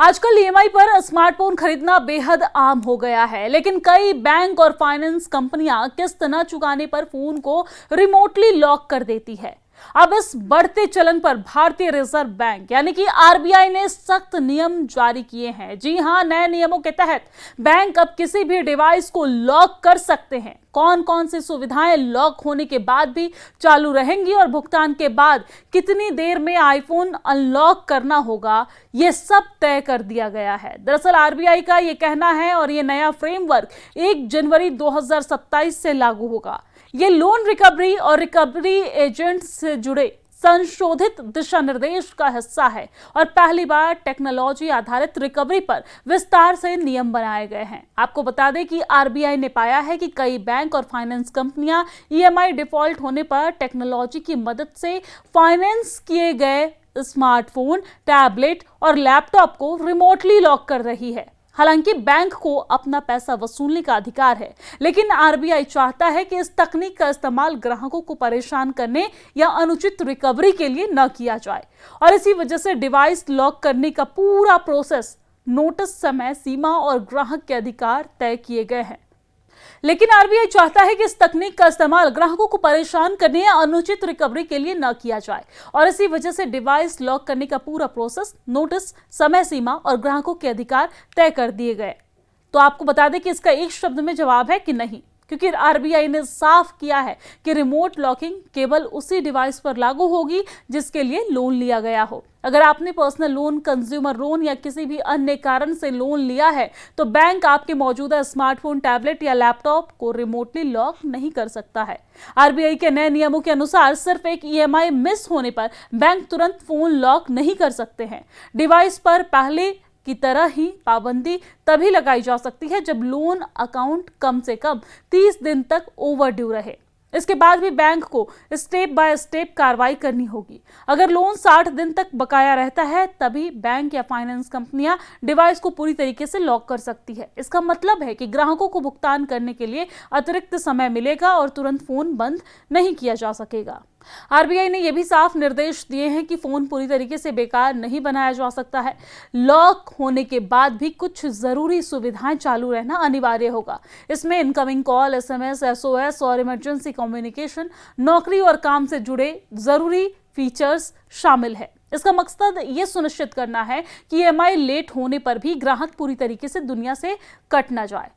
आजकल ईएमआई पर स्मार्टफोन खरीदना बेहद आम हो गया है, लेकिन कई बैंक और फाइनेंस कंपनियां किस्त न चुकाने पर फोन को रिमोटली लॉक कर देती है। अब इस बढ़ते चलन पर भारतीय रिजर्व बैंक यानी कि आरबीआई ने सख्त नियम जारी किए हैं। जी हां, नए नियमों के तहत बैंक अब किसी भी डिवाइस को लॉक कर सकते हैं। कौन कौन सी सुविधाएं लॉक होने के बाद भी चालू रहेंगी और भुगतान के बाद कितनी देर में आईफोन अनलॉक करना होगा, यह सब तय कर दिया गया है। दरअसल आरबीआई का यह कहना है और यह नया फ्रेमवर्क 1 जनवरी 2027 से लागू होगा। ये लोन रिकवरी और रिकवरी एजेंट से जुड़े संशोधित दिशा निर्देश का हिस्सा है और पहली बार टेक्नोलॉजी आधारित रिकवरी पर विस्तार से नियम बनाए गए हैं। आपको बता दें कि आरबीआई ने पाया है कि कई बैंक और फाइनेंस कंपनियां ईएमआई डिफॉल्ट होने पर टेक्नोलॉजी की मदद से फाइनेंस किए गए स्मार्टफोन, टैबलेट और लैपटॉप को रिमोटली लॉक कर रही है। हालांकि बैंक को अपना पैसा वसूलने का अधिकार है, लेकिन आरबीआई चाहता है कि इस तकनीक का इस्तेमाल ग्राहकों को परेशान करने या अनुचित रिकवरी के लिए न किया जाए और इसी वजह से डिवाइस लॉक करने का पूरा प्रोसेस, नोटिस, समय सीमा और ग्राहक के अधिकार तय किए गए हैं। लेकिन आरबीआई चाहता है कि इस तकनीक का इस्तेमाल ग्राहकों को परेशान करने या अनुचित रिकवरी के लिए न किया जाए और इसी वजह से डिवाइस लॉक करने का पूरा प्रोसेस, नोटिस, समय सीमा और ग्राहकों के अधिकार तय कर दिए गए। तो आपको बता दें कि इसका एक शब्द में जवाब है कि नहीं, क्योंकि आरबीआई ने साफ किया है कि रिमोट लॉकिंग केवल उसी डिवाइस पर लागू होगी जिसके लिए लोन लिया गया हो। अगर आपने पर्सनल लोन, कंज्यूमर लोन या किसी भी अन्य कारण से लोन लिया है तो बैंक आपके मौजूदा स्मार्टफोन, टैबलेट या लैपटॉप को रिमोटली लॉक नहीं कर सकता है। आरबीआई के नए नियमों के अनुसार सिर्फ एक ईएमआई मिस होने पर बैंक तुरंत फोन लॉक नहीं कर सकते हैं। डिवाइस पर पहले की तरह ही पाबंदी तभी लगाई जा सकती है जब लोन अकाउंट कम से कम 30 दिन तक ओवरड्यू रहे। इसके बाद भी बैंक को स्टेप बाय स्टेप कार्रवाई करनी होगी। अगर लोन 60 दिन तक बकाया रहता है तभी बैंक या फाइनेंस कंपनियां डिवाइस को पूरी तरीके से लॉक कर सकती है। इसका मतलब है कि ग्राहकों को भुगतान करने के लिए अतिरिक्त समय मिलेगा और तुरंत फोन बंद नहीं किया जा सकेगा। आरबीआई ने यह भी साफ निर्देश दिए हैं कि फोन पूरी तरीके से बेकार नहीं बनाया जा सकता है। लॉक होने के बाद भी कुछ जरूरी सुविधाएं चालू रहना अनिवार्य होगा। इसमें इनकमिंग कॉल, एसएमएस, एसओएस और इमरजेंसी कम्युनिकेशन, नौकरी और काम से जुड़े जरूरी फीचर्स शामिल है। इसका मकसद ये सुनिश्चित करना है कि ईएमआई लेट होने पर भी ग्राहक पूरी तरीके से दुनिया से कट ना जाए।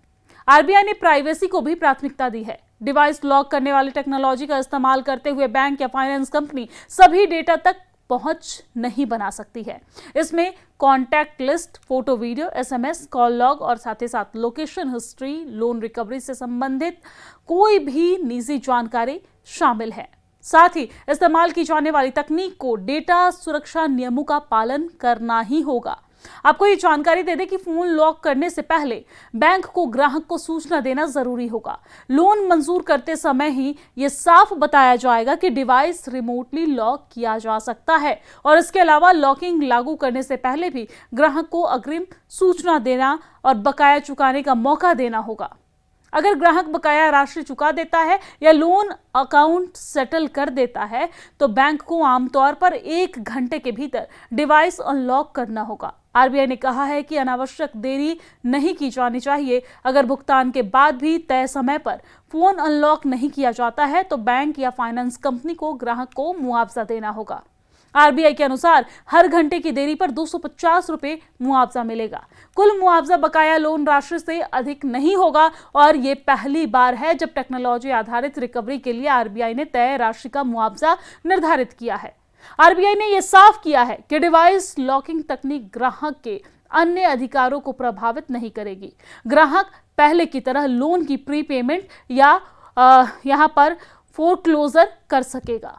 आरबीआई ने प्राइवेसी को भी प्राथमिकता दी है। डिवाइस लॉक करने वाली टेक्नोलॉजी का इस्तेमाल करते हुए बैंक या फाइनेंस कंपनी सभी डेटा तक पहुंच नहीं बना सकती है। इसमें contact list, photo, video, SMS, call log और साथ ही साथ लोकेशन हिस्ट्री, लोन रिकवरी से संबंधित कोई भी निजी जानकारी शामिल है। साथ ही इस्तेमाल की जाने वाली तकनीक को डेटा सुरक्षा नियमों का पालन करना ही होगा। आपको ये जानकारी दे दें कि फोन लॉक करने से पहले बैंक को ग्राहक को सूचना देना जरूरी होगा। लोन मंजूर करते समय ही ये साफ बताया जाएगा कि डिवाइस रिमोटली लॉक किया जा सकता है और इसके अलावा लॉकिंग लागू करने से पहले भी ग्राहक को अग्रिम सूचना देना और बकाया चुकाने का मौका देना होगा। अगर ग्राहक बकाया राशि चुका देता है या लोन अकाउंट सेटल कर देता है तो बैंक को आमतौर पर 1 घंटे के भीतर डिवाइस अनलॉक करना होगा। आरबीआई ने कहा है कि अनावश्यक देरी नहीं की जानी चाहिए। अगर भुगतान के बाद भी तय समय पर फोन अनलॉक नहीं किया जाता है तो बैंक या फाइनेंस कंपनी को ग्राहक को मुआवजा देना होगा। आरबीआई के अनुसार हर घंटे की देरी पर 250 रुपए मुआवजा मिलेगा। कुल मुआवजा बकाया लोन राशि से अधिक नहीं होगा और ये पहली बार है जब टेक्नोलॉजी आधारित रिकवरी के लिए आरबीआई ने तय राशि का मुआवजा निर्धारित किया है। आरबीआई ने यह साफ किया है कि डिवाइस लॉकिंग तकनीक ग्राहक के अन्य अधिकारों को प्रभावित नहीं करेगी। ग्राहक पहले की तरह लोन की प्रीपेमेंट या यहां पर फोरक्लोजर कर सकेगा।